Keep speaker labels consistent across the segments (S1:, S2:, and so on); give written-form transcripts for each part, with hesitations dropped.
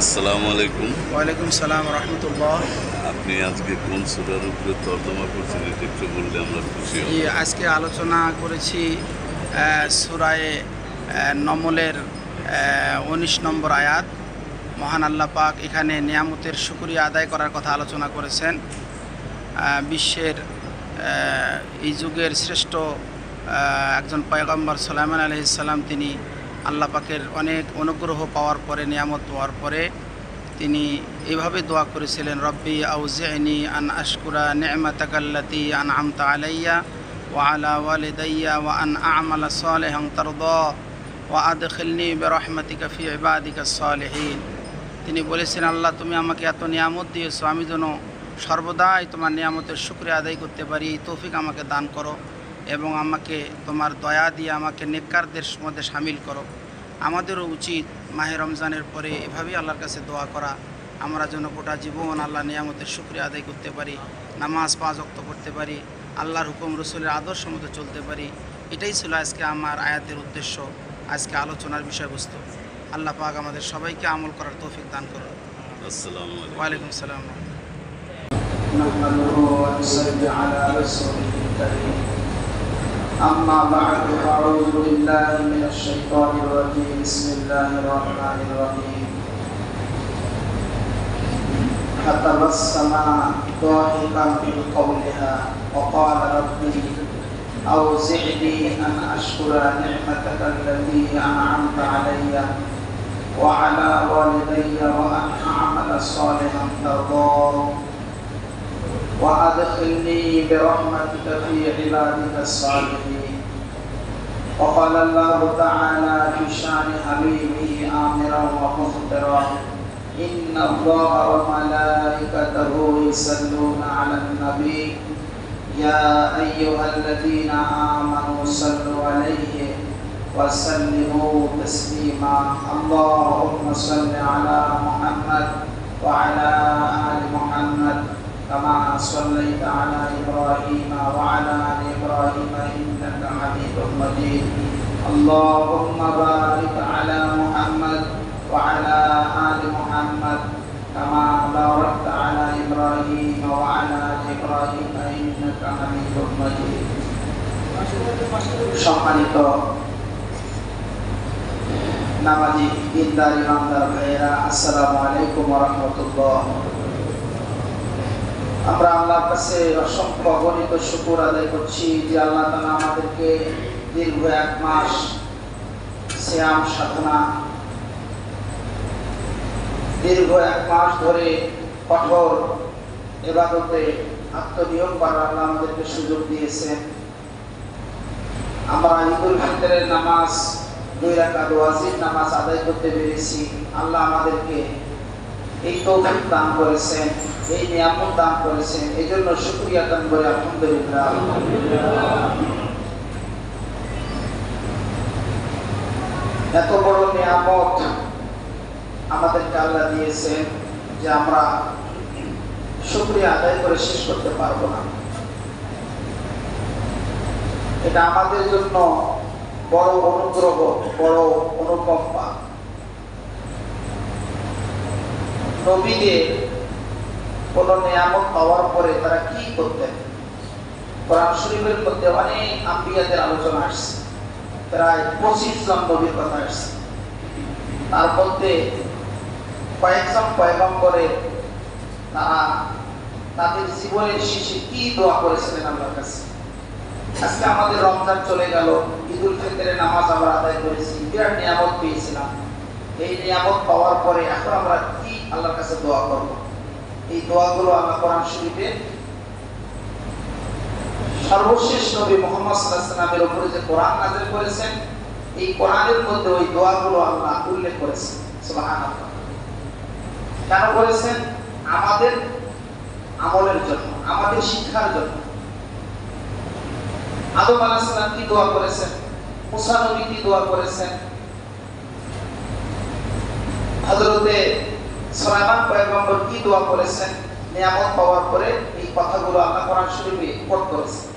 S1: আসসালামু আলাইকুম।
S2: ওয়ালাইকুম সালাম রহমতুল্লাহ।
S1: আপনি আজকে কোন সূরার উপরে তর্জমা করছেন এটা একটু বললে আমরা খুশি হব।
S2: আজকে আলোচনা করেছি সূরায়ে নমলের ১৯ নম্বর আয়াত। মহান আল্লাহ পাক এখানে নিয়ামতের শুকরিয়া আদায় করার কথা আলোচনা করেছেন। বিশ্বের এই যুগের শ্রেষ্ঠ একজন পয়গম্বর সুলাইমান আলাইহিস সালাম, তিনি আল্লাহ পাকের অনেক অনুগ্রহ পাওয়ার পরে, নিয়ামত পাওয়ার পরে তিনি এভাবে দোয়া করেছিলেন, রব্বি আউজি'নি আন আশকুরা নি'মাতাকাল্লাতী আন'আমতা আলাইয়া ওয়া আলা ওয়ালিদাইয়া ওয়া আন আ'মালা সালিহান তারদা ওয়া আদখিলনি বিরহমাতিকা ফি ইবাদিকাস সালিহিন। তিনি বলেছেন, আল্লাহ তুমি আমাকে এত নিয়ামত দিয়েছো, আমি যেন সর্বদাই তোমার নিয়ামতের শুকরিয়া আদায় করতে পারি, এই তৌফিক আমাকে দান করো এবং আমাকে তোমার দয়া দিয়ে আমাকে নেককারদের মধ্যে শামিল করো। আমাদেরও উচিত মাহে রমজানের পরে এভাবেই আল্লাহর কাছে দোয়া করা, আমরা যেন গোটা জীবন আল্লাহ নিয়ামতের শুকরিয়া আদায় করতে পারি, নামাজ 5 ওয়াক্ত করতে পারি, আল্লাহর হুকুম রসুলের আদর্শ মতো চলতে পারি। এটাই ছিল আজকে আমার আয়াতের উদ্দেশ্য, আজকে আলোচনার বিষয়বস্তু। আল্লাহ পাক আমাদের সবাইকে আমল করার তৌফিক দান করুন।
S1: আসসালামু আলাইকুম।
S2: ওয়ালাইকুম সালাম।
S3: أما بعد فأعوذ بالله من الشيطان الرجيم بسم الله الرحمن الرحيم فتبسم ضاحكا من قولها وقال ربي أوزعني أن أشكر نعمتك التي أنعمت علي وعلى والدي وأن أعمل صالحا ترضاه وأدخلني برحمتك في عبادك الصالحين. وقال الله تعالى في شأن حبيبه آمرا ومخبرا إن الله وملائكته يصلون على النبي يا أيها الذين آمنوا صلوا عليه وسلموا تسليما اللهم صل على محمد وعلى آل محمد كما صليت على إبراهيم وعلى آل إبراهيم إنك حميد مجيد اللهم بارك على محمد وعلى آل محمد كما باركت على إبراهيم وعلى آل إبراهيم إنك حميد مجيد সম্মানিত নামাজি দিনদার ইমানদার ভাইয়েরা, আসসালামু আলাইকুম ওয়া রাহমাতুল্লাহ। আমরা আল্লাহর কাছে অসংখ্য অগণিত শুকর আদায় করছি যে আল্লাহ তাআলা আমাদেরকে দীর্ঘ 1 মাস সিয়াম সাধনা, দীর্ঘ 1 মাস ধরে কঠোর ইবাদতে আত্মনিয়োগ করার আল্লাহ আমাদেরকে সুযোগ দিয়েছেন। আমরা ঈদুল ফিতরের নামাজ 2 রাকাত ওয়াজিব নামাজ আদায় করতে পেরেছি। আল্লাহ আমাদেরকে এই তৌফিক দান করেছেন, এই নিয়ামত দান করেছেন, এই জন্য শুকরিয়া দান করে আলহামদুলিল্লাহ। এত বড় নিয়ামত আমাদেরকে আল্লাহ দিয়েছেন যে আমরা শুকরিয়া আদায় করে শেষ করতে পারবো না। এটা আমাদের জন্য বড় অনুগ্রহ, বড় অনুকম্পা। নবীদের কোন নিয়ামত পাওয়ার পরে তারা কি করতেন? কোরআন শরীফের মধ্যে অনেক আম্বিয়াদের আলোচনা আসছে, প্রায় 25 জন নবীর কথা আসছে। তার মধ্যে কয়েকজন পয়গম্বরের তারা তাদের জীবনের শেষে কি দোয়া করেছিলেন আল্লাহর কাছে। আজকে আমাদের রমজান চলে গেল, ঈদুল ফিতরের নামাজ আমরা আদায় করেছি, বিরাট নিয়ামত পেয়েছিলাম। এই নিয়ামত পাওয়ার পরে এখন আমরা কি আল্লাহর কাছে দোয়া করব? এই দোয়াগুলো আমরা কোরআন শরীফে সর্বশেষ নবী মুহাম্মদ সাল্লাল্লাহু আলাইহি ওয়াসাল্লামের উপরে যে কোরআন নাযিল করেছেন, এই কোরআনের মধ্যে ওই দোয়াগুলো আল্লাহ উল্লেখ করেছেন। সুবহানাল্লাহ। কেন করেছেন? আমাদের আমলের জন্য, আমাদের শিক্ষার জন্য। আদম আলাইহিস সালাম কি দোয়া করেছেন? মুসা নবী কি দোয়া করেছেন? হযরতে সুলাইমান পয়গম্বর কি দোয়া করেছেন? নিয়ামত পাওয়ার পরে এই কথাগুলো আল্লাহ কোরআন শরীফে কোট করেছেন।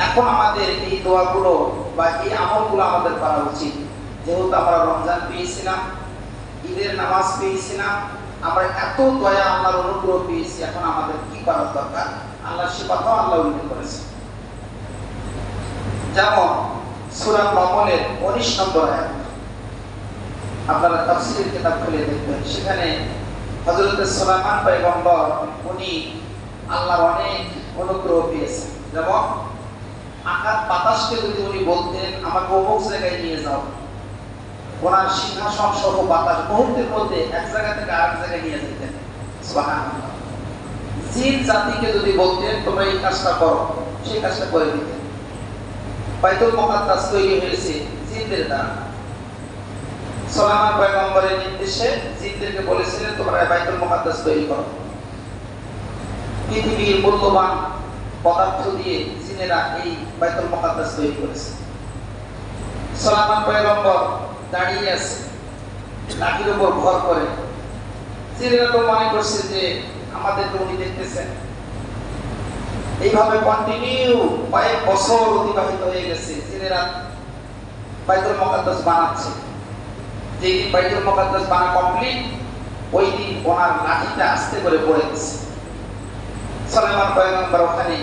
S3: এখন আমাদের এই দোয়াগুলো বা এই আমলগুলো আমাদের করা উচিত। যেহেতু আমরা রমজান পেয়েছিলাম, ঈদের নামাজ পেয়েছি না, আমরা এত দয়া আল্লাহর অনুগ্রহ পেয়েছি, এখন আমাদের কি করার দরকার, আল্লাহ সে কথাও আল্লাহ উল্লেখ করেছে। যেমন সূরা নমলের 19 নম্বর আয়াত, আপনারা তাফসীরের কিতাব খুলে দেখবেন, সেখানে হযরত সুলাইমান পয়গম্বর উনি আল্লাহর অনেক অনুগ্রহ পেয়েছেন। যেমন আকাশ বাতাসকে যদি উনি বলতেন আমাকে অমুক জায়গায় নিয়ে যাও, ওনার সিংহাসন সহ বাতাস মুহূর্তের মধ্যে এক জায়গা থেকে আরেক জায়গায় নিয়ে যেতেন। সুবহানাল্লাহ। জিন জাতিকে যদি বলতেন তোমরা এই কাজটা করো, সেই কাজটা করে দিতেন। বাইতুল মুকাদ্দাস তৈরি হয়েছে জিনদের দ্বারা। সুলাইমান পয়গম্বরের নির্দেশে জিনদেরকে বলেছিলেন তোমরা বাইতুল মুকাদ্দাস তৈরি করো। পৃথিবীর মূল্যবান পদার্থ দিয়ে জিনেরা এই বাইতুল মুকাদ্দাস তৈরি করেছে। সুলাইমান পয়গম্বর দাঁড়িয়ে আছে লাঠির উপর ভর করে। জিনেরা তো মনে করছে যে আমাদেরকে উনি দেখতেছেন। এইভাবে কন্টিনিউ কয়েক বছর অতিবাহিত হয়ে গেছে। জিনেরা বাইতুল মুকাদ্দাস বানাচ্ছে। যেদিন বাইতুল মুকাদ্দাস বানা কমপ্লিট, ওই দিন ওনার লাঠিটা আস্তে করে পড়ে গেছে। সুলাইমান পয়গম্বর ওখানে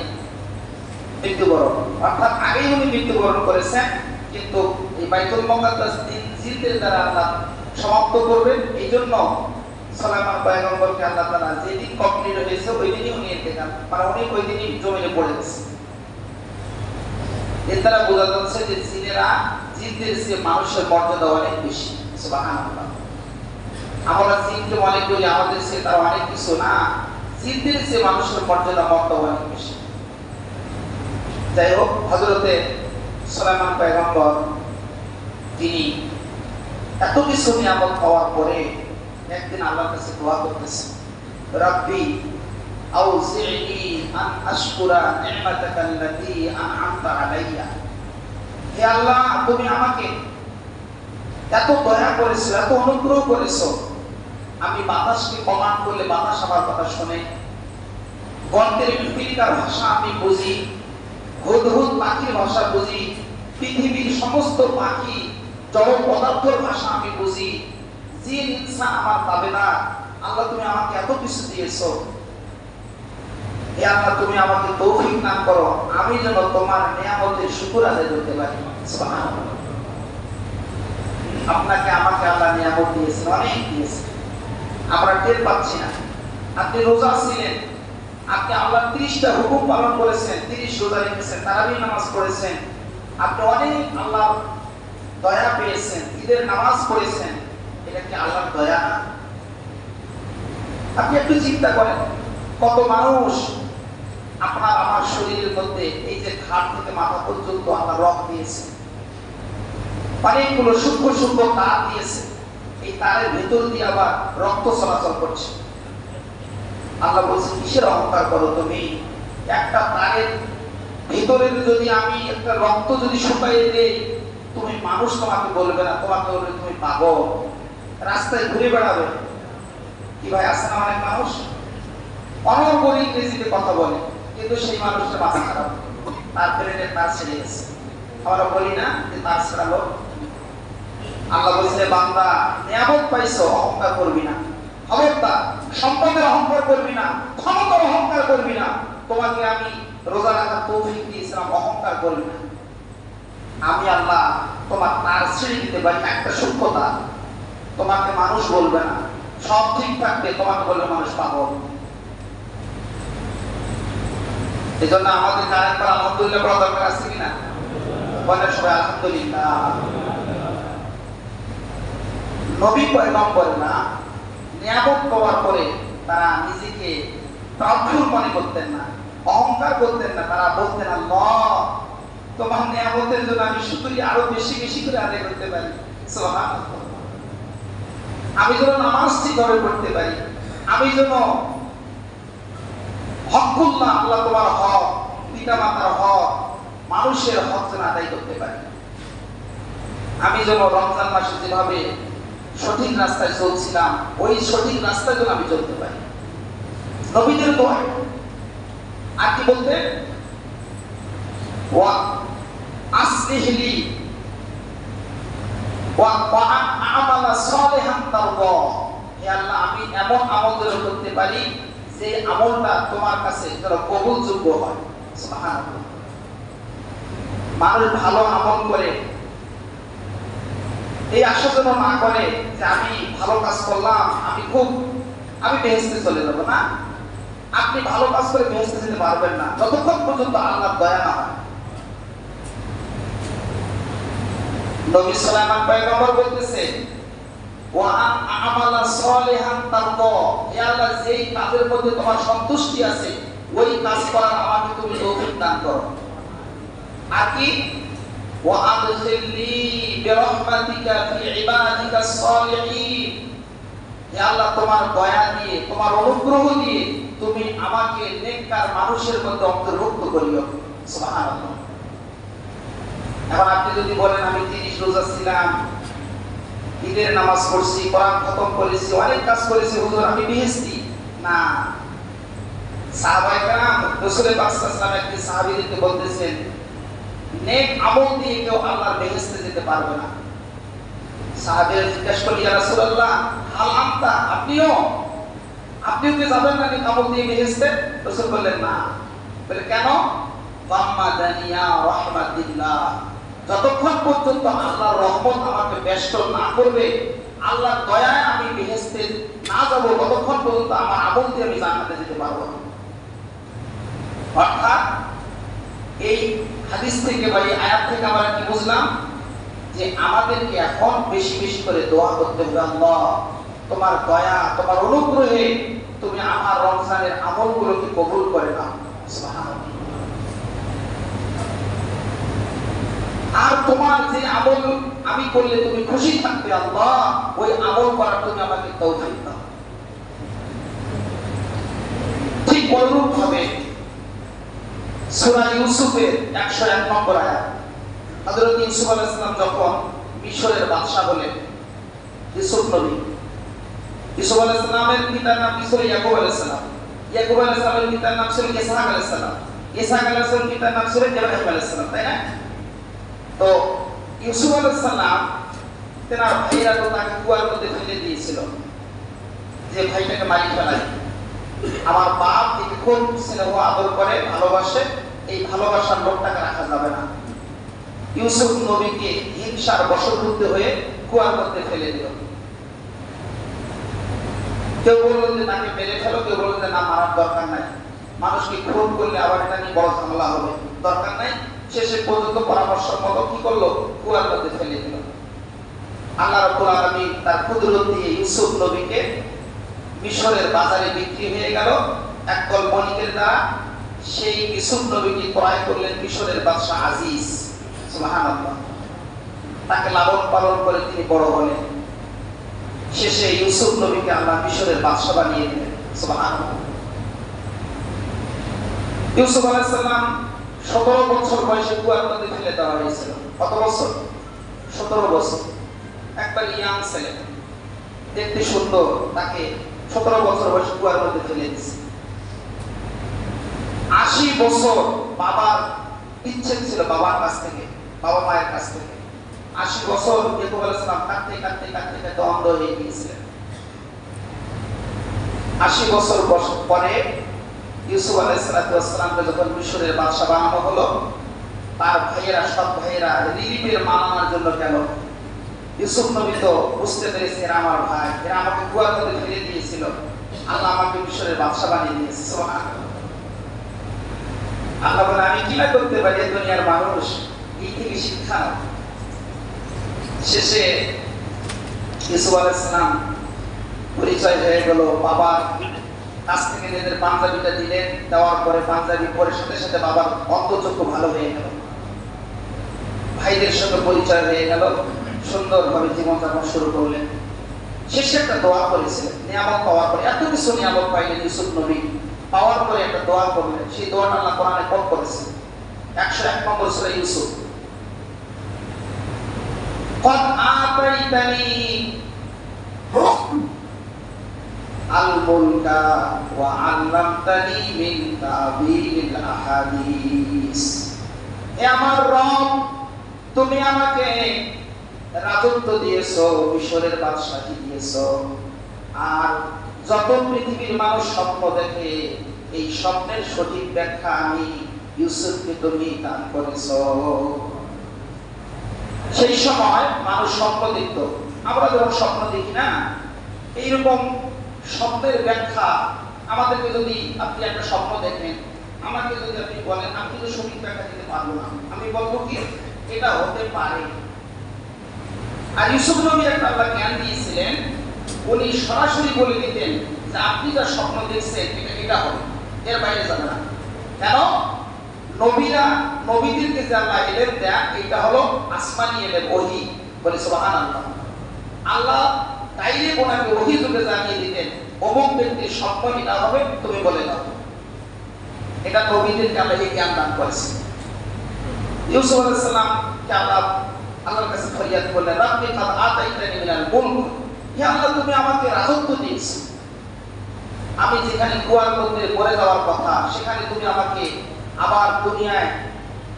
S3: মৃত্যুবরণ, অর্থাৎ আগেই উনি মৃত্যুবরণ করেছেন, কিন্তু এই বাইতুল মুকাদ্দাস জিনদের দ্বারা আল্লাহ সমাপ্ত করবেন। এই জন্য সুলাইমান পয়গম্বরকে আল্লাহ তাআলা যেদিন কমপ্লিট হয়েছে ওই দিনই উনি ইন্তেকাল, মানে উনি ওই দিনই জমিনে পড়ে গেছে। এর দ্বারা বোঝা যাচ্ছে যে জিনেরা জিনদের চেয়ে মানুষের মর্যাদা অনেক বেশি। সুবহানাল্লাহ। আমরা জিনকে মনে করি আমাদের চেয়ে তারা অনেক কিছু, না, জিনদের চেয়ে মানুষের মর্যাদা মর্যাদা অনেক বেশি। যাই হোক, হযরতে সুলাইমান পয়গম্বর তিনি এত কিছু নিয়ামত পাওয়ার পরে একদিন আল্লাহর কাছে দোয়া করতেছেন, রাব্বি আউজি'নি আন আশকুরা নি'মাতাকাল্লাতী আন'আমতা আলাইয়া। হে আল্লাহ, তুমি আমাকে এত দয়া করেছো, এত অনুগ্রহ করেছো, আমি বাতাসকে কমান্ড করলে বাতাস আমার কথা শুনে, গন্তের পিপিলিকার ভাষা আমি বুঝি, হুদহুদ পাখির ভাষা বুঝি, পৃথিবীর সমস্ত পাখি জড় পদার্থের ভাষা আমি বুঝি, জিন ইনসান আমার পাবে না। আল্লাহ তুমি আমাকে এত কিছু দিয়েছো, হে আল্লাহ তুমি আমাকে তৌফিক দান করো, আমি যেন তোমার নিয়ামতের শুকর আদায় করতে পারি। সুবহানাল্লাহ। আপনাকে আমাকে আল্লাহ নিয়ামত দিয়েছেন, অনেক দিয়েছেন, আমরা টের পাচ্ছি না। আপনি রোজা ছিলেন, আপনি আল্লাহর 30টা হুকুম পালন করেছেন, 30 রোজা রেখেছেন, তারাবি নামাজ পড়েছেন, আপনি অনেক আল্লাহর দয়া পেয়েছেন, ঈদের নামাজ পড়েছেন, এটা কি আল্লাহর দয়া না? আপনি একটু চিন্তা করেন, কত মানুষ আপনার আমার শরীরের মধ্যে এই যে ঘাট থেকে মাথা পর্যন্ত আল্লাহ রক্ত দিয়েছে, অনেকগুলো সূক্ষ্ম সূক্ষ্ম তার দিয়েছে, এই তারের ভেতর দিয়ে আবার রক্ত চলাচল করছে। আল্লাহ বলছে কিসের অহংকার করো তুমি? একটা তারের ভিতরে যদি আমি একটা রক্ত যদি শুকাইয়ে দেই, তুমি মানুষ তোমাকে বলবে না, তোমাকে বলবে তুমি পাগল, রাস্তায় ঘুরে বেড়াবে। কি ভাই, আছে না অনেক মানুষ অনর্গল ইংরেজিতে কথা বলে, কিন্তু সেই মানুষটা মাথা খারাপ, তার ব্রেনে তার ছেড়ে গেছে। আমরা বলি না যে তার ছেড়ালো। আল্লাহ বলছে বান্দা নিয়ামত পাইছো, অহংকার করবি না, খবরদার সম্পদের অহংকার করবি না, ক্ষমতার অহংকার করবি না। তোমাকে আমি রোজা রাখার তৌফিক দিয়েছিলাম, অহংকার করবি না। আমি আল্লাহ তোমার তার ছেড়ে দিতে পারি, একটা সূক্ষ্মতা, তোমাকে মানুষ বলবে না, সব ঠিক থাকবে, তোমাকে বলবে মানুষ পাগল। এই জন্য আমাদের আরেকবার আলহামদুলিল্লাহ বলা দরকার আছে কিনা? বলেন সবাই আলহামদুলিল্লাহ। নবী পয়গম্বরেরা নিয়ামত পাওয়ার পরে তারা নিজেকে প্রাপ্যুর মনে করতেন না, অহংকার করতেন না। তারা বলতেন আল্লাহ তোমার নিয়ামতের জন্য আমি শুকরিয়া আরো বেশি বেশি করে আদায় করতে পারি, সুবহানাল্লাহ। আমি যেন নামাজ ঠিকভাবে পড়তে পারি, আমি যেন হকুল্লাহ, আল্লাহ তোমার হক, পিতা মাতার হক, মানুষের হক যেন আদায় করতে পারি। আমি যেন রমজান মাসে যেভাবে সঠিক রাস্তায় চলছিলাম, ওই সঠিক রাস্তায় যেন আমি চলতে পারি। নবীদের দোয়া। আর কি বলতে, ওয়া আসলিহলি আমালা সালিহান তারদা, হে আল্লাহ আমি এমন আমল করতে পারি যে আমলটা তোমার কাছে কবুলযোগ্য হয়। সুবহানাল্লাহ। মানুষ ভালো আমল করে এই আশা যেন না করে যে আমি ভালো কাজ করলাম আমি বেহেশতে চলে যাব। না, আপনি ভালো কাজ করে বেহেশতে যেতে পারবেন না যতক্ষণ পর্যন্ত আল্লাহর দয়া না হয়। নবী সুলাইমান পয়গম্বর বলতেছেন ওয়া আমালা সালিহান তারদা, হে আল্লাহ যেই কাজের মধ্যে তোমার সন্তুষ্টি আছে ওই কাজ করার আমাকে তুমি তৌফিক দান করো। আর কি ওয়া আদখিলনি বিরহমাতিকা ফি ইবাদিকাস সালিহিন, হে আল্লাহ তোমার দয়া দিয়ে তোমার অনুগ্রহ দিয়ে তুমি আমাকে নেককার মানুষের মধ্যে অন্তর্ভুক্ত করিও। সুবহানাল্লাহ। এখন আপনি যদি বলেন আমি 30 রোজা ছিলাম, ঈদের নামাজ পড়ছি, কোরআন খতম করেছি, অনেক কাজ করেছি, হুজুর আমি বেহেশতি। না, সাহাবায়ে কেরাম রাসূলের পাক সাল্লাল্লাহু আলাইহি ওয়াসাল্লাম একটি সাহাবীদেরকে বলতেছেন নেক আমল দিয়ে কেউ আল্লাহর বেহেশতে যেতে পারবে না। সাহাবীরা জিজ্ঞাসা করলেন ইয়া রাসূলুল্লাহ হাল আনতা, আপনিও কি যাবেন না নেক আমল দিয়ে বেহেশতে? রাসূল বললেন না। বলে কেন? ফাম্মা দানিয়া রাহমাতিল্লাহ, যতক্ষণ পর্যন্ত আল্লাহর রহমত আমাকে বেষ্টন না করবে, আল্লাহর দয়ায় আমি বেহেশতে না যাব, ততক্ষণ পর্যন্ত আমার আমল দিয়ে আমি জান্নাতে যেতে পারবো না। অর্থাৎ এই হাদিস থেকে বা এই আয়াত থেকে আমরা কি বুঝলাম? যে আমাদেরকে এখন বেশি বেশি করে দোয়া করতে হবে, আল্লাহ তোমার দয়া তোমার অনুগ্রহে তুমি আমার রমজানের আমলগুলোকে কবুল করে নাও। সুবহানাল্লাহ। আর তোমার যে আমল আমি করলে তুমি খুশি থাকবে আল্লাহ, ওই আমল করার তুমি আমাকে তৌফিক দাও। ঠিক অনুরূপ ভাবে সূরা ইউসুফের 101 নম্বর আয়াত, হযরত ইউসুফ আলাইহিস সালাম যখন মিশরের বাদশা হলেন, ইউসুফ আলাইহিস সালামের পিতার নাম ছিল ইয়াকুব আলাইহিস সালাম, ইয়াকুব আলাইহিস সালামের পিতার নাম ছিল ইসহাক আলাইহিস সালাম, ইসহাক আলাইহিস সালামের পিতার নাম ছিল ইব্রাহিম আলাইহিস সালাম, তাই না? তো ইউসুফ আলাইহিস সালাম তেনার ভাইরা তো তাকে কুয়ার মধ্যে ফেলে দিয়েছিল যে ভাইটাকে মারি ফেলাই, আমার বাপ একে খুব স্নেহ আদর করে ভালোবাসে, এই ভালোবাসার লোকটাকে রাখা যাবে না। ইউসুফ নবীকে হিংসার বশবর্তী হয়ে কুয়ার মধ্যে ফেলে দিল। কেউ বলল যে তাকে মেরে ফেলো, কেউ বলল যে না মারার দরকার নাই, মানুষকে খুন করলে আবার এটা নিয়ে বড় ঝামেলা হবে, দরকার নাই। শেষে পর্যন্ত পরামর্শ মতো কি করলো? কুয়ার মধ্যে ফেলে দিল। আল্লাহ রাব্বুল আলামিন তার কুদরত দিয়ে ইউসুফ নবীকে মিশরের বাজারে বিক্রি হয়ে গেল একদল বণিকের দ্বারা। সেই ইউসুফ নবীকে ক্রয় করলেন মিশরের বাদশা আজিজ। সুবহানাল্লাহ। তাকে লালন পালন করে তিনি বড় হলেন। শেষে ইউসুফ নবীকে আল্লাহ মিশরের বাদশা বানিয়ে দিলেন। সুবহানাল্লাহ। ইউসুফ আলাইহিস সালাম 17 বছর বয়সে কুয়ার মধ্যে ফেলে দেওয়া হয়েছিল। কত বছর? 17 বছর। একবার ইয়াং ছেলে, দেখতে সুন্দর, তাকে 17 বছর বয়সে কুয়ার মধ্যে ফেলে দিয়েছে। 80 বছর বাবার ইচ্ছে ছিল বাবার কাছ থেকে, বাবা মায়ের কাছ থেকে। 80 বছর ইয়াকুব আলাইহিস সালাম কাঁদতে কাঁদতে কাঁদতে কাঁদতে অন্ধ হয়ে গিয়েছিলেন। 80 বছর পরে ইউসুফ আলাইহিস সালামকে যখন মিশরের বাদশা বানানো হলো, তার ভাইয়েরা সব ভাইয়েরা রিলিফের মানানোর জন্য গেল। ইউসুফ নবী তো বুঝতে পেরেছে এরা আমার ভাই, এরা আমাকে কুয়ার মধ্যে ফেলে দিয়েছিল, আল্লাহ আমাকে মিশরের বাদশা বানিয়ে দিয়েছে। সুবহানাল্লাহ। আল্লাহ বলে আমি কি না করতে পারি, দুনিয়ার মানুষ এই থেকে শিক্ষা নাও। শেষে ইউসুফ আলাইহিস সালাম পরিচয় হয়ে গেল, বাবার কাছ থেকে নিজের পাঞ্জাবিটা দিলেন, দেওয়ার পরে পাঞ্জাবি পরে সাথে সাথে বাবার অন্তর্চক্ষু ভালো হয়ে গেল, ভাইদের সঙ্গে পরিচয় হয়ে গেল, সুন্দরভাবে জীবনযাপন শুরু করলেন। শেষে একটা দোয়া করেছিলেন, নিয়ামত পাওয়ার পরে, এত কিছু নিয়ামত পাইলেন ইউসুফ নবী, পাওয়ার পরে একটা দোয়া করলেন। সেই দোয়াটা আল্লাহ কোরআনে কোট করেছেন 101 নম্বর সূরা ইউসুফ। قد آتيتني الملك وعلمتني من تأويل الأحاديث। হে আমার রব, তুমি আমাকে রাজত্ব দিয়েছো, মিশরের বাদশাহী দিয়েছো, আর যত পৃথিবীর মানুষ স্বপ্ন দেখে এই স্বপ্নের সঠিক ব্যাখ্যা আমি ইউসুফকে তুমি দান করেছো। সেই সময় মানুষ স্বপ্ন দেখত, আমরা যখন স্বপ্ন দেখি না, এইরকম স্বপ্নের ব্যাখ্যা আমাদেরকে যদি আপনি একটা স্বপ্ন দেখেন, আমাকে যদি আপনি বলেন, আমি তো সঠিক ব্যাখ্যা দিতে পারবো না, আমি বলবো কি এটা হতে পারে। আর ইউসুফ নবী একটা আল্লাহ জ্ঞান দিয়েছিলেন, উনি সরাসরি বলে দিতেন যে আপনি যা স্বপ্ন দেখছেন এটা এটা হবে, এর বাইরে যাবে না। কেন? নবীরা, নবীদেরকে যে আল্লাহ এলেম দেন, এটা হলো আসমানি এলেম, ওহী। বলে সুবহানাল্লাহ। আল্লাহ ডাইরেক্ট ওনাকে ওহী যুগে জানিয়ে দিতেন অমুক ব্যক্তির স্বপ্ন এটা হবে, তুমি বলে দাও। এটা নবীদেরকে আল্লাহ এই জ্ঞান দান করেছেন। ইউসুফ আলাইহিস সালামকে আল্লাহ আল্লাহর কাছে ফরিয়াদ করলেন, রাব্বি কাদ আতাইতানি মিনাল মুলক, হে আল্লাহ তুমি আমাকে রাজত্ব দিয়েছো, আমি যেখানে কুয়ার মধ্যে পড়ে যাওয়ার কথা সেখানে তুমি আমাকে আবার দুনিয়ায়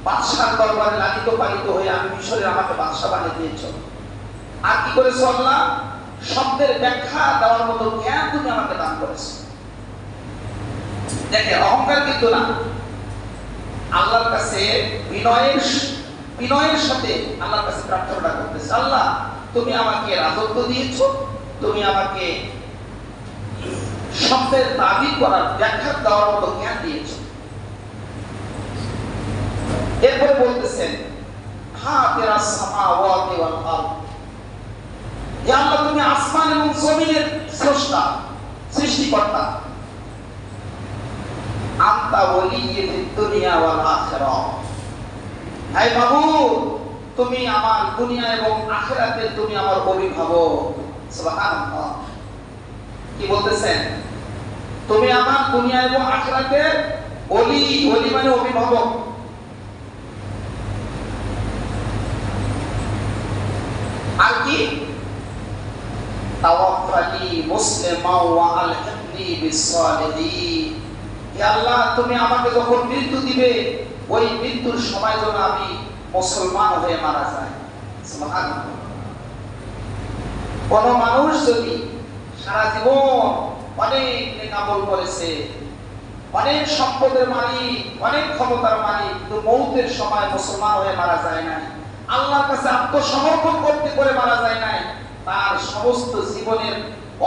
S3: বাদশার দরবারে লালিত পালিত হয়ে আমি মিশরের আমাকে বাদশা বানিয়ে দিয়েছো। আর কি করেছো আল্লাহ? শব্দের ব্যাখ্যা দেওয়ার মতো জ্ঞান তুমি আমাকে দান করেছো। দেখে অহংকার কিন্তু না, আল্লাহর কাছে বিনয়ের সাথে আল্লাহর কাছে প্রার্থনা করতেছে, আল্লাহ তুমি আমাকে রাজত্ব দিয়েছো, তুমি আমাকে শব্দের দাবি করার ব্যাখ্যা দেওয়ার মতো জ্ঞান দিয়েছো। এরপরে বলতেছেন, ফাতিরা সামাওয়াতি ওয়াল আরদ, হে আল্লাহ তুমি আসমান এবং জমিনের স্রষ্টা, সৃষ্টিকর্তা। আনতা ওয়ালিয়্যি ফিদ দুনিয়া ওয়াল আখিরাহ, হে মাবুদ তুমি আমার দুনিয়া এবং আখিরাতে তুমি আমার অভিভাবক। সুবহানাল্লাহ। কি বলতেছেন? তুমি আমার দুনিয়া এবং আখিরাতে ওলি, ওলি মানে অভিভাবক। আর কি? তাওয়াফানি মুসলিমা ওয়া আলহিকনি বিসসালিহিন, হে আল্লাহ তুমি আমাকে যখন মৃত্যু দিবে, ওই মৃত্যুর সময় যেন আমি মুসলমান হয়ে মারা যাই। সুবহানাল্লাহ। কোন মানুষ যদি সারা জীবন অনেক নেক আমল করেছে, অনেক সম্পদের মালিক, অনেক ক্ষমতার মালিক, কিন্তু মৌতের সময় মুসলমান হয়ে মারা যায় না, আল্লাহর কাছে আত্মসমর্পণ করতে করে মারা যায় না, তার সমস্ত জীবনের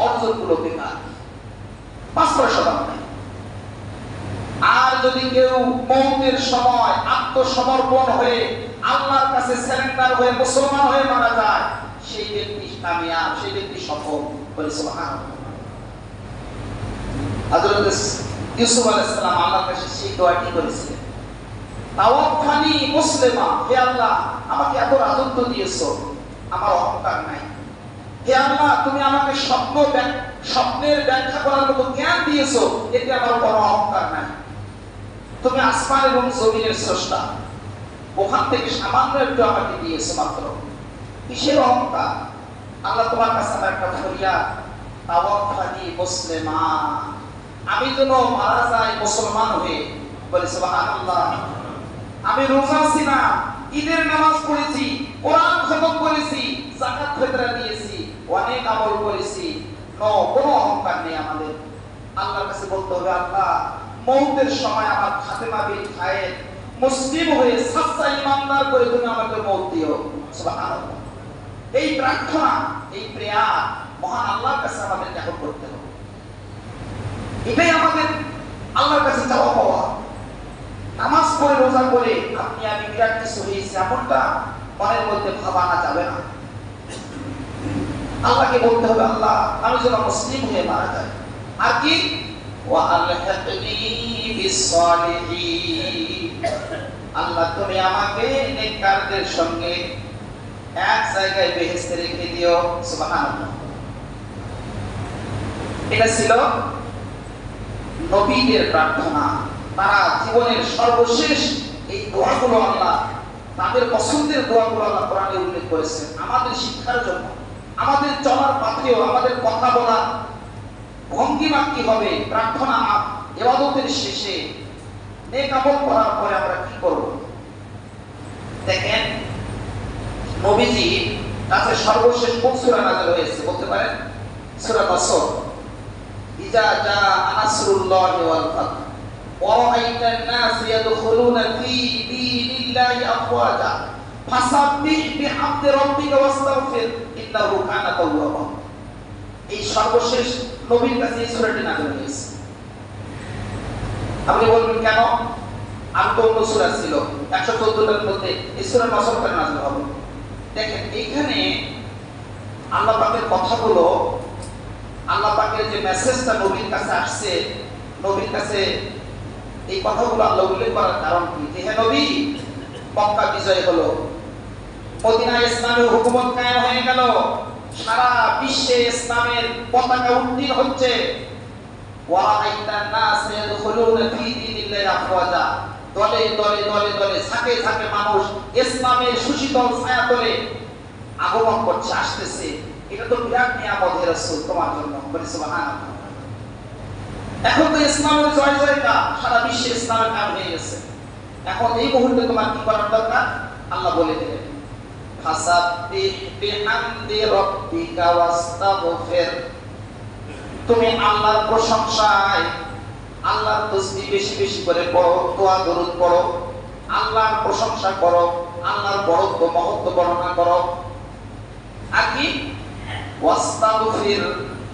S3: অর্জনগুলো বেকার, বাস্তবতা নাই। আর যদি কেউ মৌতের সময় আত্মসমর্পণ হয়ে আল্লাহর কাছে সারেন্ডার হয়ে মুসলমান হয়ে মারা যায়, সেই ব্যক্তি কামিয়াব, সেই ব্যক্তি সফল। বলে সুবহানাল্লাহ। হযরত ইউসুফ আলাইহিস সালাম আল্লাহর কাছে সেই দোয়াটি করেছিলেন, তাওয়াফানি মুসলিমা, হে আল্লাহ আমাকে এত রাজত্ব দিয়েছো, আমার অহংকার নাই। হে আল্লাহ তুমি আমাকে স্বপ্নের ব্যাখ্যা করার মতো জ্ঞান দিয়েছো, এতে আমার কোনো অহংকার নাই। তুমি আসমান এবং জমিনের স্রষ্টা, ওখান থেকে সামান্য একটু আমাকে দিয়েছো মাত্র, কিসের অহংকার? আল্লাহ তোমার কাছে আমার একটা ফরিয়াদ, তাওয়াফানি মুসলিমা, আমি যেন মারা যাই মুসলমান হয়ে। বলে সুবহানাল্লাহ। আমি রোজা ছিলাম, ঈদের নামাজ পড়েছি, কোরআন খতম করেছি, যাকাত ফিতরা দিয়েছি, অনেক আমল করেছি, কোনো অহংকার নেই আমাদের। আল্লাহর কাছে বলতে হবে, আল্লাহ মওতের সময় আমার খাতেমা বিল খায়ের মুসলিম হয়ে সচ্চা ইমানদার করে তুমি আমাকে মওত দিও। সুবহানাল্লাহ। এই প্রার্থনা, এই প্রেয়ার মহান আল্লাহর কাছে আমাদের জ্ঞাপন করতে হবে। এটাই আমাদের আল্লাহর কাছে চাওয়া পাওয়া। নামাজ পড়ে রোজা করে আপনি আমি বিরাট কিছু হয়েছি এমনটা মনের মধ্যে ভাবানা যাবে না। আল্লাহকে বলতে হবে, আল্লাহ আমি যেন মুসলিম হয়ে মারা যাই। আর কি? ওয়া আলহিকনি বিসসালিহিন, আল্লাহ তুমি আমাকে নেককারদের সঙ্গে এক জায়গায় বেহেশতে রেখে দিও। সুবহানাল্লাহ। এটা ছিল নবীদের প্রার্থনা। তারা জীবনের সর্বশেষ এই দোয়াগুলো আল্লাহ, তাদের পছন্দের দোয়াগুলো আল্লাহ কোরআনে উল্লেখ করেছেন আমাদের শিক্ষার জন্য, আমাদের চলার পথেও, আমাদের কথা বলার ভঙ্গিমা কি হবে, প্রার্থনা ইবাদতের শেষে নেক আমল করার পরে আমরা কি করব। দেখেন নবীজি কাছে সর্বশেষ কোন সূরা নাযিল হয়েছে বলতে পারেন? সূরা নাসর। ইজা জা নাসরুল্লাহি ওয়াল ফাতহ ওয়া রাআইতান নাস ইয়াদখুলুনা ফি দীনিল্লাহি আফওয়াজা ফাসাব্বিহ বিহামদি রাব্বিকা ওয়াস্তাগফির ইন্নাহু কানা তাওয়াবা। এই সর্বশেষ নবীর কাছে এই সূরাটি নাযিল হয়েছে। আপনি বলবেন কেন? আর তো অন্য সূরা ছিল 114টার মধ্যে এই সূরা নাসর কেন নাযিল হবে? দেখেন এইখানে আল্লাহ পাকের কথাগুলো, আল্লাহ পাকের যে মেসেজটা নবীর কাছে আসছে, নবীর কাছে এই কথাগুলো আল্লাহ উল্লেখ করার কারণ কি? যে হে নবী, মক্কা বিজয় হলো, মদিনায় ইসলামের হুকুমত কায়েম হয়ে গেল, সারা বিশ্বে ইসলামের পতাকা উত্তীর্ণ হচ্ছে। ওয়া রাআইতান নাস ইয়াদখুলুনা ফি দীনিল্লাহি আফওয়াজা, দলে দলে দলে দলে ঝাঁকে ঝাঁকে মানুষ ইসলামের সুশীতল ছায়াতলে আগমন করছে, আসতেছে। এটা তো বিরাট নিয়ামত হে রাসূল তোমার জন্য। বলি সুবহানাল্লাহ। এখন তো ইসলামের জয় জয়কার, সারা বিশ্বে ইসলামের কাজ হয়ে গেছে। এখন এই মুহূর্তে তোমার কি করার দরকার? আল্লাহ বলে দিলেন, ফাসাব্বিহ বিহামদি রাব্বিকা ওয়াস্তাগফির, তুমি আল্লাহর প্রশংসায় আল্লাহর তাসবিহ বেশি বেশি করে পড়ো, দোয়া দরুদ পড়ো, আল্লাহর প্রশংসা করো, আল্লাহর বড়ত্ব মহত্ব বর্ণনা করো। আর কি? ওয়াস্তাগফির,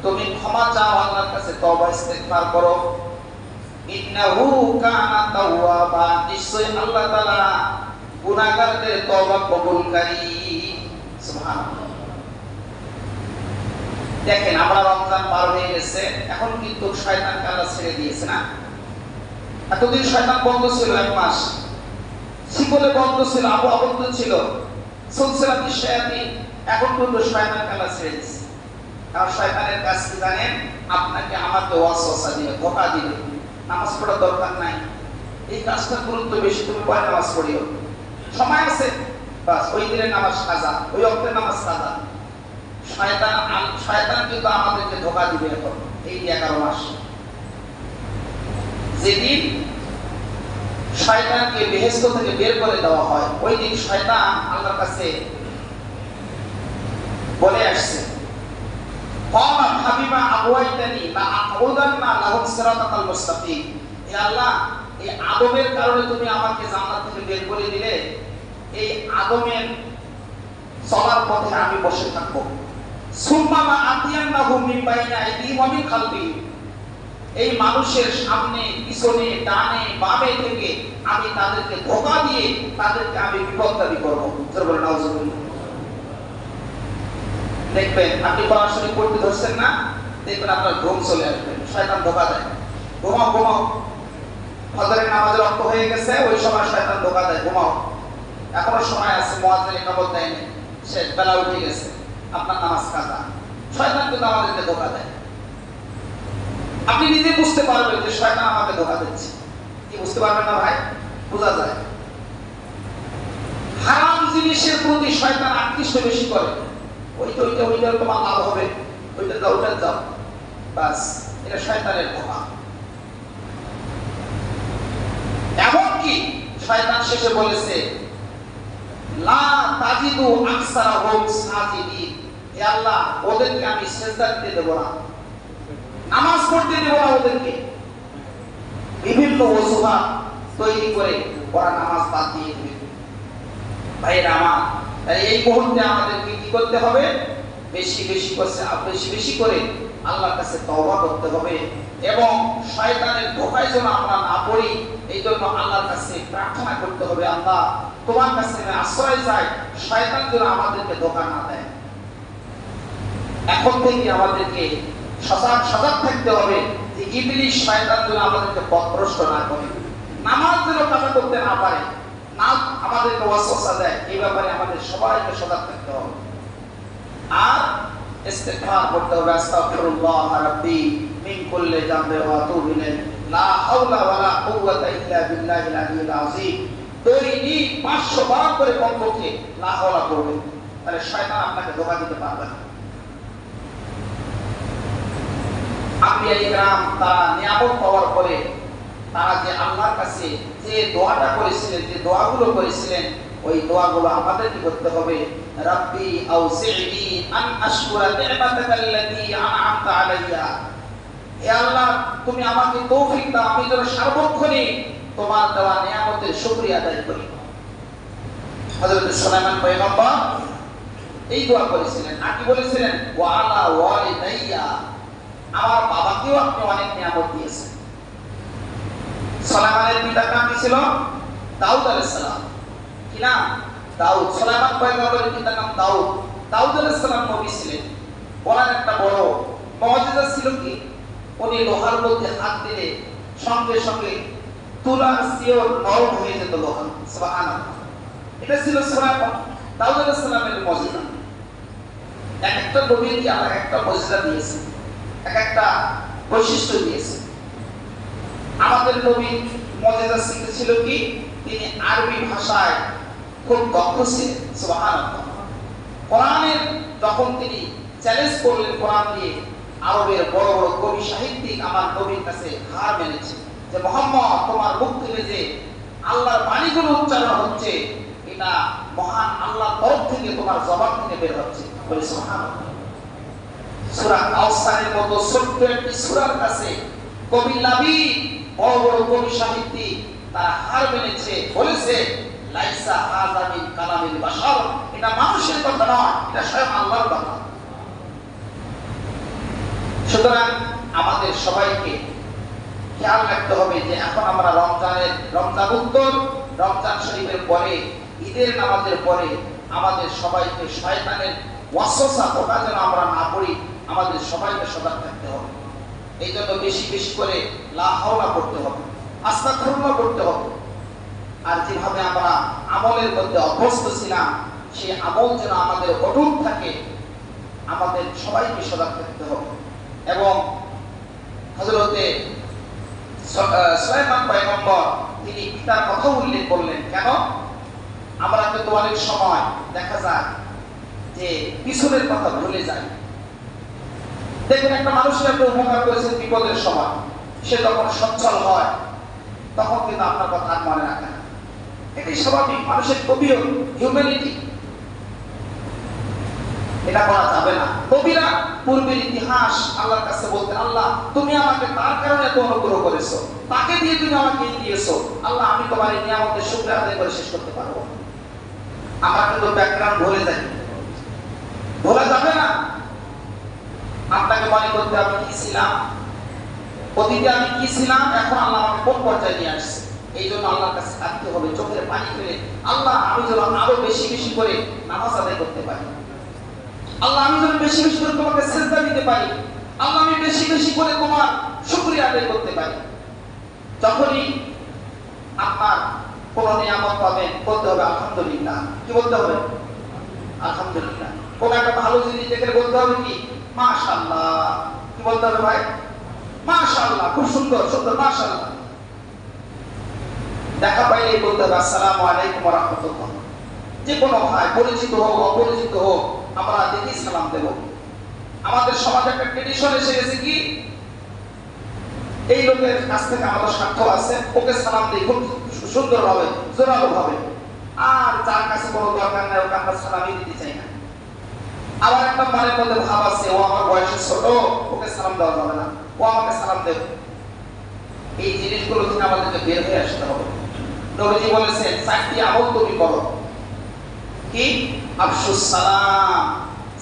S3: তুমি ক্ষমা চাও, আল্লাহর কাছে তওবা ইস্তিগফার করো। ইন্নাহু কানা তাওয়াবা, নিশ্চয় আল্লাহ তাআলা গুনাহগারদের তওবা কবুলকারী। সুবহানাল্লাহ। দেখেন আমরা রমজান পার হয়ে গেছে, এখন কিন্তু শয়তানকে আল্লাহ ছেড়ে দিয়েছে না? এতদিন শয়তান বন্ধ ছিল, এক মাস শিকলে বন্ধ ছিল, আবু আবদ্ধ ছিল, সুলসিলাতি শায়াতিন। এখন কিন্তু শয়তানকে আল্লাহ ছেড়ে দিয়েছে। আর শয়তানের কাজ কি জানেন? আপনাকে আমাকে ওয়াসওয়াসা দিবে, ধোঁকা দিবে। নামাজ পড়ার দরকার নাই, এই কাজটার গুরুত্ব বেশি, তুমি পরে নামাজ পড়িও, সময় আছে, বাস ওই দিনের নামাজ কাজা, ওই ওয়াক্তের নামাজ কাজা। শয়তান কিন্তু আমাদেরকে ধোঁকা দিবে এখন এই 11 মাস। যেদিন শয়তানকে বেহেশত থেকে বের করে দেওয়া হয়, ওই দিন শয়তান আল্লাহর কাছে বলে আসছে, ক্বালা হাবিবা আগওয়াইতানি লা আকুদান্না লাহুম সিরাতাল মুস্তাকিম। হে আল্লাহ, এই আদমের কারণে তুমি আমাকে জান্নাত থেকে বের করে দিলে, এই আদমের চলার পথে আমি বসে থাকবো। সুম্মা মা আতিয়ান্নাহুম মিন বাইনি আইদিহিম ওয়া মিন খালফিহিম, এই মানুষের সামনে পিছনে ডানে বামে থেকে আমি তাদেরকে ধোঁকা দিয়ে তাদেরকে আমি বিপদগামী করবো। বলেন নাউজুবিল্লাহ। দেখবেন আপনি পড়াশোনা করতে ধরছেন না, দেখবেন আপনার ঘুম চলে আসবে, শয়তান ধোঁকা দেয়। ঘুমাও ঘুমাও, ফজরের নামাজের রক্ত হয়ে গেছে, ওই সময় শয়তান ধোঁকা দেয়, ঘুমাও, এখনো সময় আছে, মুয়াজ্জিন ইকামত দেয়নি, শেষ বেলা উঠে গেছে, আপনার নামাজ কাজা। শয়তান কিন্তু আমাদেরকে ধোঁকা দেয়। আপনি নিজে বুঝতে পারবেন যে শয়তান আমাকে ধোঁকা দিচ্ছে, কি বুঝতে পারবেন না ভাই? বোঝা যায়। হারাম জিনিসের প্রতি শয়তান আকৃষ্ট বেশি করে, ওইটা তোমার লাভ হবে, ওইটা যাও, বাস, এটা শয়তানের ধোঁকা। এমনকি শয়তান শেষে বলেছে, লা তাজিদু আকসারাহুম সাজিদিন, হে আল্লাহ, ওদেরকে আমি সিজদা দিতে দেব না, নামাজ পড়তে দেব না, ওদেরকে বিভিন্ন ওযুহাত তৈরি করে ওরা নামাজ বাদ দিয়ে দিবে। ভাইরা আমার, এই মুহূর্তে আমাদেরকে কি করতে হবে? বেশি বেশি করে আল্লাহর কাছে তওবা করতে হবে এবং শয়তানের ধোঁকায় যেন আমরা না পড়ি, এই জন্য আল্লাহর কাছে প্রার্থনা করতে হবে, আল্লাহ তোমার কাছে আমি আশ্রয় চাই, শয়তান যেন আমাদেরকে ধোঁকা না দেয়। এখন থেকে আমাদেরকে সজাগ থাকতে হবে যে ইবলিস শয়তান যেন আমাদেরকে পথভ্রষ্ট না করে, নামাজ যেন কাজা করতে না পারে, না আমাদেরকে ওয়াসওয়াসা দেয়। এই ব্যাপারে আমাদের সবাইকে সজাগ থাকতে হবে। আর ইস্তিগফার করতে হবে, আস্তাগফিরুল্লাহ রাব্বি মিন কুল্লি যামবি ওয়া আতুবু ইলাইহি, লা হাওলা ওয়ালা কুওয়াতা ইল্লা বিল্লাহিল আলিয়্যিল আযীম। দৈনিক 500 বার করে কমপক্ষে লা হাওলা করবে, তাহলে শয়তান আপনাকে ধোঁকা দিতে পারবে না। আম্বিয়া ইকরাম তারা নিয়ামত পাওয়ার পরে তারা যে আল্লাহর কাছে যে দোয়াটা করেছিলেন, যে দোয়াগুলো করেছিলেন, ওই দোয়াগুলো আমাদের কি করতে হবে? রাব্বি আউজি'নি আন আশকুরা নি'মাতাকাল্লাতী আন'আমতা আলাইয়া। হে আল্লাহ, তুমি আমাকে তৌফিক দাও, আমি যেন সার্বক্ষণিক তোমার দেওয়া নিয়ামতের শুকরিয়া আদায় করি। হযরত সুলাইমান পয়গম্বর এই দোয়া করেছিলেন। আর কি বলেছিলেন? ওয়া আলা ওয়ালিদাইয়া, আমার বাবাকেও আপনি অনেক নিয়ামত দিয়েছেন। সুলাইমানের পিতার নাম কি ছিল? দাউদ আলাইহিস সালাম। কি নাম? দাউদ। সুলাইমান পয়গম্বরের পিতার নাম দাউদ। দাউদ আলাইহিস সালাম নবী ছিলেন। ওনার একটা বড় মুজিজা ছিল কি, উনি লোহার মধ্যে হাত দিলে সঙ্গে সঙ্গে তুলার শিওর নরম হয়ে যেত লোহা। সুবহানাল্লাহ। এটা ছিল সুলাইমান দাউদ আলাইহিস সালামের মুজিজা। এক একটা নবীকে আল্লাহ একটা মুজিজা দিয়েছে, এক একটা বৈশিষ্ট্য দিয়েছে। আমাদের নবী মুজিজা ছিল কি, তিনি আরবি ভাষায় খুব দক্ষ ছিলেন। সুবহানাল্লাহ। কোরআনের যখন তিনি চ্যালেঞ্জ করলেন কোরআন দিয়ে, আরবের বড় বড় কবি সাহিত্যিক আমার নবীর কাছে হার মেনেছে যে মুহাম্মদ, তোমার মুখ থেকে যে আল্লাহর বাণীগুলো উচ্চারণ হচ্ছে, এটা মহান আল্লাহর তরফ থেকে, তোমার জবান থেকে বের হচ্ছে। বলে সুবহানাল্লাহ। সূরা কাউসারের মতো ছোট্ট একটি সূরার কাছে কবি লাবি, বড় বড় কবি সাহিত্যিক তারা হার মেনেছে, বলেছে লাইসা হাযা মিন কালামিল বাশার, এটা মানুষের কথা নয়, এটা স্বয়ং আল্লাহর কথা। সুতরাং আমাদের সবাইকে খেয়াল রাখতে হবে যে এখন আমরা রমজান উত্তর, রমজান শরীফের পরে, ঈদের নামাজের পরে আমাদের সবাইকে শয়তানের ওয়াসওয়াসা ওটা যেন আমরা না পড়ি, আমাদের সবাইকে সজাগ থাকতে হবে। এই জন্য বেশি বেশি করে লা হাওলা করতে হবে, আস্তাগফিরুল্লাহ করতে হবে। আর যেভাবে আমরা আমলের মধ্যে অভ্যস্ত ছিলাম, সেই আমল যেন আমাদের অটুট থাকে, আমাদের সবাইকে সজাগ থাকতে হবে। এবং হযরতে সুলাইমান পয়গম্বর তিনি পিতার কথা উল্লেখ করলেন। কেন? আমরা কিন্তু অনেক সময় দেখা যায় যে পিছনের কথা ভুলে যাই। দেখবেন একটা মানুষের একটা উপকার করেছেন বিপদের সময়, সে যখন সচ্ছল হয় তখন কিন্তু আপনার কথা আর মনে রাখে না। এটাই স্বাভাবিক, মানুষের কবিও হিউম্যানিটি। এটা করা যাবে না। নবীরা পূর্বের ইতিহাস আল্লাহর কাছে বলতেন, আল্লাহ তুমি আমাকে তার কারণে এত অনুগ্রহ করেছো, তাকে দিয়ে তুমি আমাকে দিয়েছো, আল্লাহ আমি তোমার এই নিয়ামতের শুকরিয়া আদায় করে শেষ করতে পারবো। আমরা কিন্তু ব্যাকগ্রাউন্ড ভুলে যাই, ভোলা যাবে না। আপনাকে মনে করতে আমি কি ছিলাম, অতীতে আমি কি ছিলাম, এখন আল্লাহ আমাকে কোন পর্যায়ে নিয়ে আসছে। এই জন্য আল্লাহর কাছে থাকতে হবে, চোখের পানি ফেলে, আল্লাহ আমি যেন আরো বেশি বেশি করে নামাজ আদায় করতে পারি, আল্লাহ আমি যেন বেশি বেশি করে তোমাকে সিজদা দিতে পারি, আল্লাহ আমি বেশি বেশি করে তোমার শুকরিয়া আদায় করতে পারি। যখনই আপনার কোন নিয়ামত পাবেন বলতে হবে আলহামদুলিল্লাহ। কি বলতে হবে? আলহামদুলিল্লাহ। কোন একটা ভালো জিনিস দেখে বলতে হবে কি? মাশাআল্লাহ। কি বলতে হবে ভাই? মাশাআল্লাহ, খুব সুন্দর সুন্দর, মাশাআল্লাহ। দেখা পাইলেই বলতে হবে আসসালামু আলাইকুম ওয়া রাহমাতুল্লাহ। যে কোনো ভাই পরিচিত হোক অপরিচিত হোক আমরা দেখি সালাম দেব। আমাদের সমাজে একটা ট্রেডিশন এসে গেছে কি, এই লোকের কাছ থেকে আমাদের স্বার্থ আছে, ওকে সালাম দেই খুব সুন্দরভাবে, জোরালো ভাবে, আর যার কাছে কোনো দরকার নাই ওকে আমরা সালামই দিতে চাই না। আবার একটা মনের মধ্যে ভাব আছে, ও আমার বয়সে ছোট, ওকে সালাম দেওয়া যাবে না, ও আমাকে সালাম দেবে। এই জিনিসগুলো থেকে আমাদেরকে বের হয়ে আসতে হবে। নবীজি বলেছেন চারটি আমল তুমি করো। কি? আফশুস সালাম,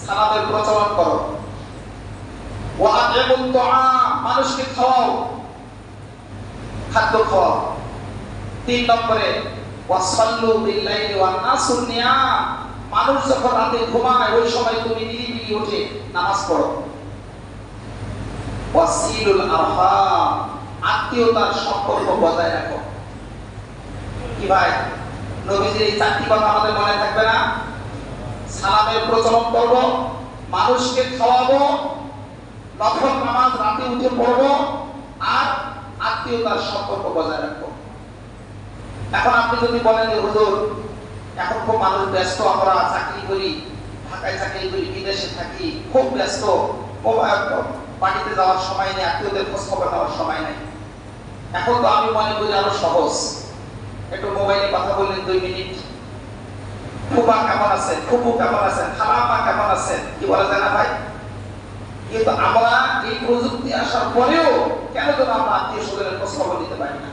S3: সালামের প্রচলন করো। ওয়া আতিমুত তুআম, মানুষকে খাওয়াও, খাদ্য খাওয়াও। 3 নম্বরে ওয়া সাল্লু বিল লাইলি ওয়ান নাসু নিয়াম, মানুষ যখন রাতে ঘুমায় ওই সময় তুমি নিরিবিলি উঠে নামাজ পড়ো। ওয়া সিলুল আরহাম, আত্মীয়তার সম্পর্ক বজায় রাখো। কি ভাই, নবীজির এই 4টি কথা আমাদের মনে থাকবে না? সালামের প্রচলন করব, মানুষকে খাওয়াবো, নফল নামাজ রাতে উঠে পড়বো, আর আত্মীয়তার সম্পর্ক বজায় রাখবো। এখন আপনি যদি বলেন যে হুজুর এখন খুব মানুষ ব্যস্ত, আমরা চাকরি করি, ঢাকায় চাকরি করি, বিদেশে থাকি, খুব ব্যস্ত, পার্টিতে যাওয়ার সময় নেই, আত্মীয়দের খোঁজ খবর নেওয়ার সময় নেই। এখন তো আমি মনে করি আরো সহজ, একটু মোবাইলে কথা বললেন 2 মিনিট, ফুপা কেমন আছেন, ফুপু কেমন আছেন, খালাপা কেমন আছেন, কি বলা যায় না ভাই? কিন্তু আমরা এই প্রযুক্তি আসার পরেও কেন যেন আমরা আত্মীয় স্বজনের খোঁজ খবর নিতে পারি না।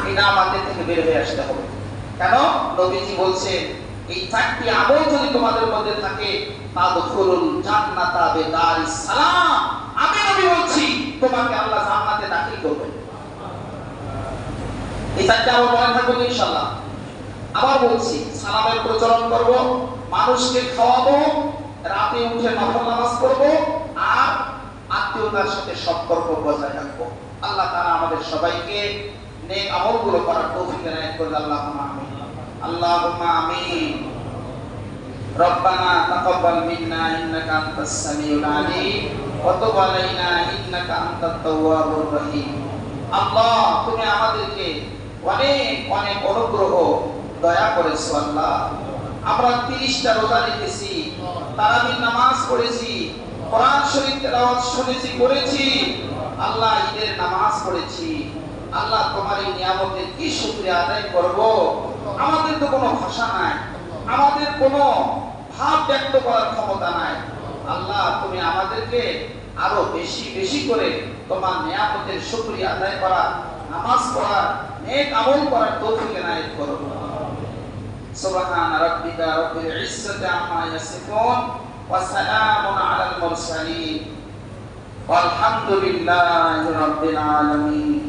S3: এটা আমাদের থেকে বের হয়ে আসতে হবে। কেন? নবীজি বলছেন এই চারটি আমল যদি তোমাদের মধ্যে থাকে তাদখুলুল জান্নাতা বিদারিস সালাম, আমি নবী বলছি তোমাকে আল্লাহ জান্নাতে দাখিল করবে। এই চারটি আমল মনে থাকবে ইনশাআল্লাহ। আবার বলছি, সালামের প্রচলন করব, মানুষকে খাওয়াবো, রাতে উঠে নফল নামাজ পড়বো, আর আত্মীয়তার সাথে সম্পর্ক বজায় রাখবো। আল্লাহ তাআলা আমাদের সবাইকে নেক আমলগুলো করার তৌফিক এনায়েত করুন। আল্লাহুম্মা আমিন, আল্লাহুম্মা আমিন। রব্বানা তাকাব্বাল মিন্না ইন্নাকা আনতাস সামিউল আলিম ওয়া তুব আলাইনা ইন্নাকা আনতাত তাওয়াবুর রহিম। আল্লাহ, তুমি আমাদেরকে অনেক অনেক অনুগ্রহ দয়া করেছো আল্লাহ। আমরা 30টা রোজা রেখেছি, তারাবির নামাজ পড়েছি, কোরআন শরীফ তেলাওয়াত শুনেছি করেছি, আল্লাহ ঈদের নামাজ পড়েছি। আল্লাহ, তোমার এই নিয়ামতের কি শুকরিয়া আদায় করব? আমাদের তো কোনো ভাষা নাই, আমাদের কোনো ভাব ব্যক্ত করার ক্ষমতা নাই। আল্লাহ, তুমি আমাদেরকে আরো বেশি বেশি করে তোমার নিয়ামতের শুকরিয়া আদায় করা, নামাজ পড়া, নেক আমল করার তৌফিক এনায়েত করো। সুবহান রাব্বিকা রাব্বিল ইজ্জাতি আম্মা ইয়াসিফুন ওয়া সালামুন আলাল মুরসালিন ওয়ালহামদুলিল্লাহি রাব্বিল আলামিন।